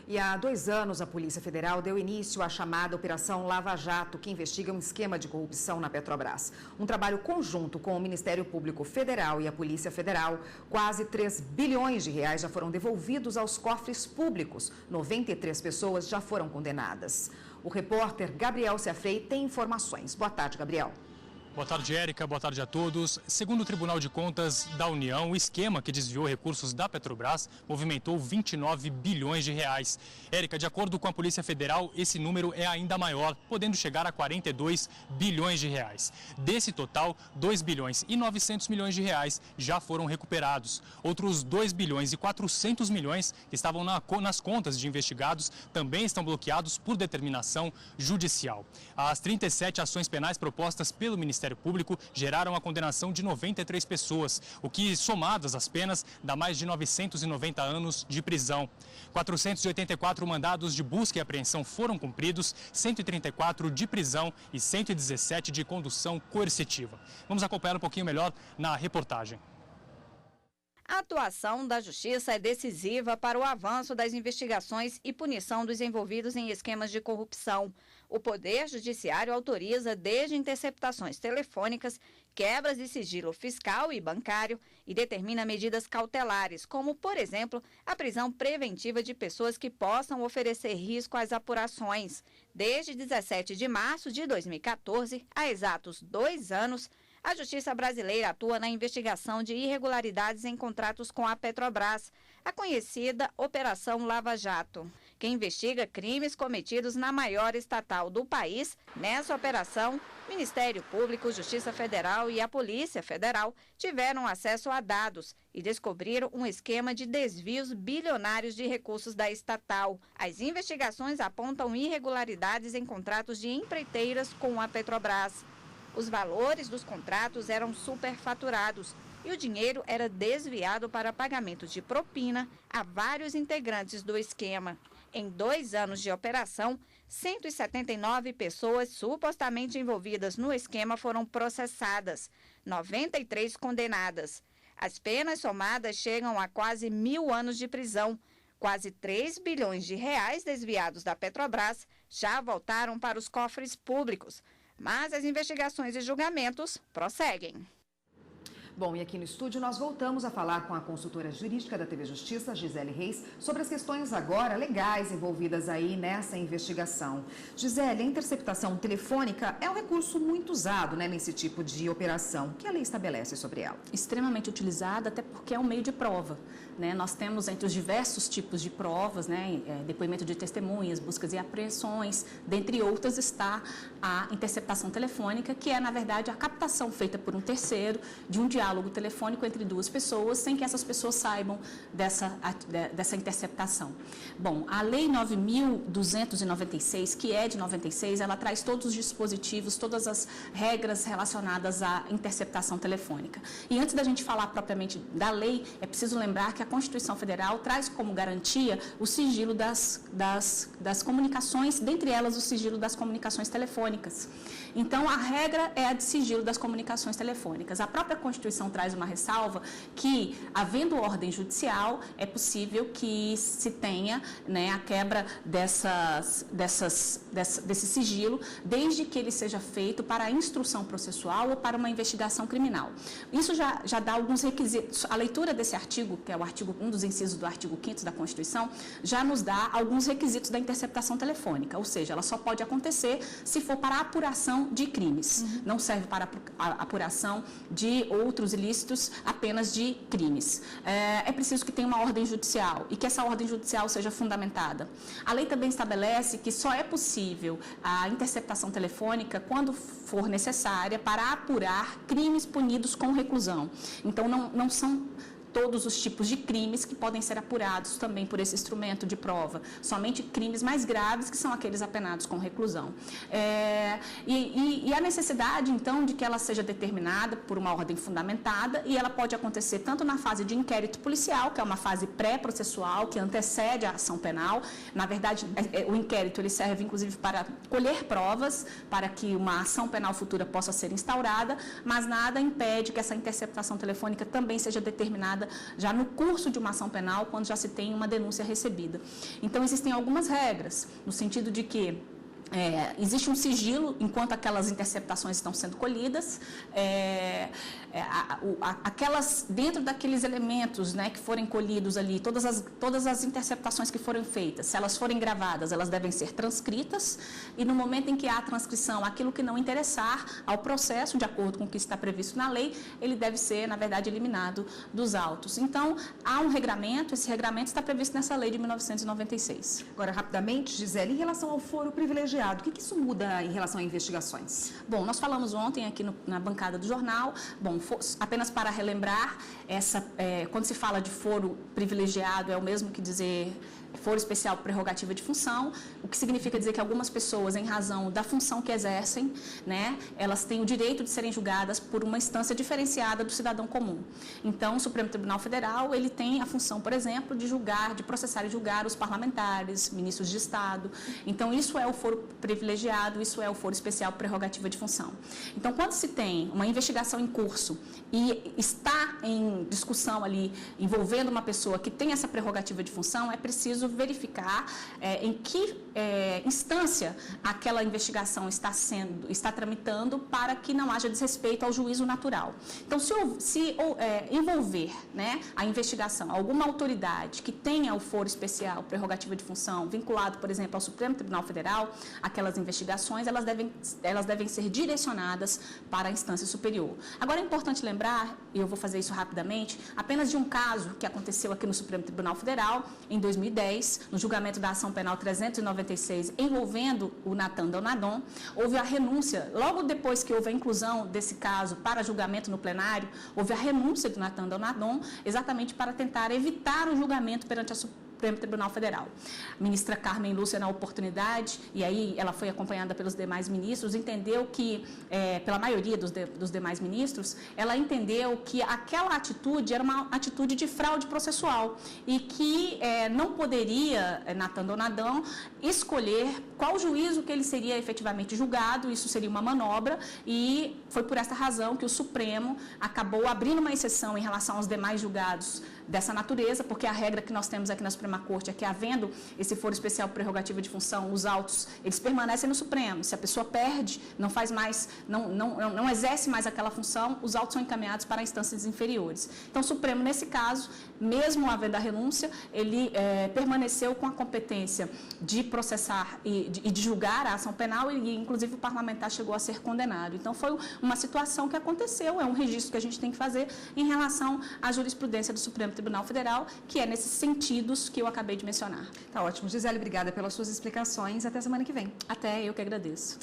E há 2 anos, a Polícia Federal deu início à chamada Operação Lava Jato, que investiga um esquema de corrupção na Petrobras. Um trabalho conjunto com o Ministério Público Federal e a Polícia Federal, quase 3 bilhões de reais já foram devolvidos aos cofres públicos. 93 pessoas já foram condenadas. O repórter Gabriel Ciafrei tem informações. Boa tarde, Gabriel. Boa tarde, Érica. Boa tarde a todos. Segundo o Tribunal de Contas da União, o esquema que desviou recursos da Petrobras movimentou 29 bilhões de reais. Érica, de acordo com a Polícia Federal, esse número é ainda maior, podendo chegar a 42 bilhões de reais. Desse total, 2 bilhões e 900 milhões de reais já foram recuperados. Outros 2 bilhões e 400 milhões que estavam nas contas de investigados também estão bloqueados por determinação judicial. As 37 ações penais propostas pelo Ministério Público geraram a condenação de 93 pessoas, o que, somadas as penas, dá mais de 990 anos de prisão. 484 mandados de busca e apreensão foram cumpridos, 134 de prisão e 117 de condução coercitiva. Vamos acompanhar um pouquinho melhor na reportagem. A atuação da Justiça é decisiva para o avanço das investigações e punição dos envolvidos em esquemas de corrupção. O Poder Judiciário autoriza desde interceptações telefônicas, quebras de sigilo fiscal e bancário e determina medidas cautelares, como, por exemplo, a prisão preventiva de pessoas que possam oferecer risco às apurações. Desde 17 de março de 2014, há exatos 2 anos, a Justiça brasileira atua na investigação de irregularidades em contratos com a Petrobras, a conhecida Operação Lava Jato, que investiga crimes cometidos na maior estatal do país. Nessa operação, Ministério Público, Justiça Federal e a Polícia Federal tiveram acesso a dados e descobriram um esquema de desvios bilionários de recursos da estatal. As investigações apontam irregularidades em contratos de empreiteiras com a Petrobras. Os valores dos contratos eram superfaturados e o dinheiro era desviado para pagamento de propina a vários integrantes do esquema. Em 2 anos de operação, 179 pessoas supostamente envolvidas no esquema foram processadas, 93 condenadas. As penas somadas chegam a quase 1.000 anos de prisão. Quase 3 bilhões de reais desviados da Petrobras já voltaram para os cofres públicos. Mas as investigações e julgamentos prosseguem. Bom, e aqui no estúdio nós voltamos a falar com a consultora jurídica da TV Justiça, Gisele Reis, sobre as questões agora legais envolvidas aí nessa investigação. Gisele, a interceptação telefônica é um recurso muito usado, né, nesse tipo de operação. O que a lei estabelece sobre ela? Extremamente utilizada, até porque é um meio de prova, né? Nós temos entre os diversos tipos de provas, né, depoimento de testemunhas, buscas e apreensões, dentre outras está a interceptação telefônica, que é, na verdade, a captação feita por um terceiro de um diálogo telefônico entre 2 pessoas, sem que essas pessoas saibam dessa interceptação. Bom, a Lei 9.296, que é de 96, ela traz todos os dispositivos, todas as regras relacionadas à interceptação telefônica. E antes da gente falar propriamente da lei, é preciso lembrar que a Constituição Federal traz como garantia o sigilo das comunicações, dentre elas o sigilo das comunicações telefônicas. Então, a regra é a de sigilo das comunicações telefônicas. A própria Constituição traz uma ressalva que, havendo ordem judicial, é possível que se tenha, né, a quebra desse sigilo, desde que ele seja feito para a instrução processual ou para uma investigação criminal. Isso já dá alguns requisitos. A leitura desse artigo, que é um dos incisos do artigo 5º da Constituição, já nos dá alguns requisitos da interceptação telefônica, ou seja, ela só pode acontecer se for para a apuração de crimes. Não serve para a apuração de outros ilícitos, apenas de crimes. É preciso que tenha uma ordem judicial e que essa ordem judicial seja fundamentada. A lei também estabelece que só é possível a interceptação telefônica quando for necessária para apurar crimes punidos com reclusão. Então, não são todos os tipos de crimes que podem ser apurados também por esse instrumento de prova. Somente crimes mais graves, que são aqueles apenados com reclusão. E a necessidade, então, de que ela seja determinada por uma ordem fundamentada, e ela pode acontecer tanto na fase de inquérito policial, que é uma fase pré-processual, que antecede a ação penal. Na verdade, o inquérito ele serve, inclusive, para colher provas, para que uma ação penal futura possa ser instaurada, mas nada impede que essa interceptação telefônica também seja determinada realizada já no curso de uma ação penal, quando já se tem uma denúncia recebida. Então, existem algumas regras, no sentido de que existe um sigilo enquanto aquelas interceptações estão sendo colhidas, aquelas, dentro daqueles elementos, né, que forem colhidos ali, todas as interceptações que forem feitas, se elas forem gravadas, elas devem ser transcritas, e no momento em que há a transcrição, aquilo que não interessar ao processo, de acordo com o que está previsto na lei, ele deve ser, na verdade, eliminado dos autos. Então, há um regramento, esse regramento está previsto nessa lei de 1996. Agora, rapidamente, Gisele, em relação ao foro privilegiado, o que isso muda em relação a investigações? Bom, nós falamos ontem aqui na bancada do jornal, apenas para relembrar, quando se fala de foro privilegiado, é o mesmo que dizer foro especial prerrogativa de função, o que significa dizer que algumas pessoas, em razão da função que exercem, né, elas têm o direito de serem julgadas por uma instância diferenciada do cidadão comum. Então, o Supremo Tribunal Federal, ele tem a função, por exemplo, de processar e julgar os parlamentares, ministros de Estado. Então, isso é o foro privilegiado, isso é o foro especial prerrogativa de função. Então, quando se tem uma investigação em curso e está em discussão ali, envolvendo uma pessoa que tem essa prerrogativa de função, é preciso verificar em que instância aquela investigação está tramitando, para que não haja desrespeito ao juízo natural. Então, se envolver, né, a investigação alguma autoridade que tenha o foro especial prerrogativa de função vinculado, por exemplo, ao Supremo Tribunal Federal, aquelas investigações elas devem ser direcionadas para a instância superior. Agora, é importante lembrar, e eu vou fazer isso rapidamente, apenas de um caso que aconteceu aqui no Supremo Tribunal Federal, em 2010, no julgamento da ação penal 396, envolvendo o Natan Donadon, houve a renúncia, logo depois que houve a inclusão desse caso para julgamento no plenário, houve a renúncia do Natan Donadon, exatamente para tentar evitar o julgamento perante a Supremo Tribunal Federal. A ministra Carmen Lúcia, na oportunidade, e aí ela foi acompanhada pelos demais ministros, entendeu que, pela maioria dos demais ministros, ela entendeu que aquela atitude era uma atitude de fraude processual e que não poderia, Natan Donadon, escolher qual juízo que ele seria efetivamente julgado, isso seria uma manobra, e foi por essa razão que o Supremo acabou abrindo uma exceção em relação aos demais julgados dessa natureza, porque a regra que nós temos aqui na Suprema Corte é que, havendo esse foro especial prerrogativa de função, os autos, eles permanecem no Supremo. Se a pessoa perde, não faz mais, não exerce mais aquela função, os autos são encaminhados para instâncias inferiores. Então, o Supremo, nesse caso, mesmo havendo a renúncia, ele permaneceu com a competência de processar e de julgar a ação penal, e inclusive o parlamentar chegou a ser condenado. Então, foi uma situação que aconteceu, é um registro que a gente tem que fazer em relação à jurisprudência do Supremo Tribunal Federal, que é nesses sentidos que eu acabei de mencionar. Tá ótimo. Gisele, obrigada pelas suas explicações. Até semana que vem. Até, eu que agradeço.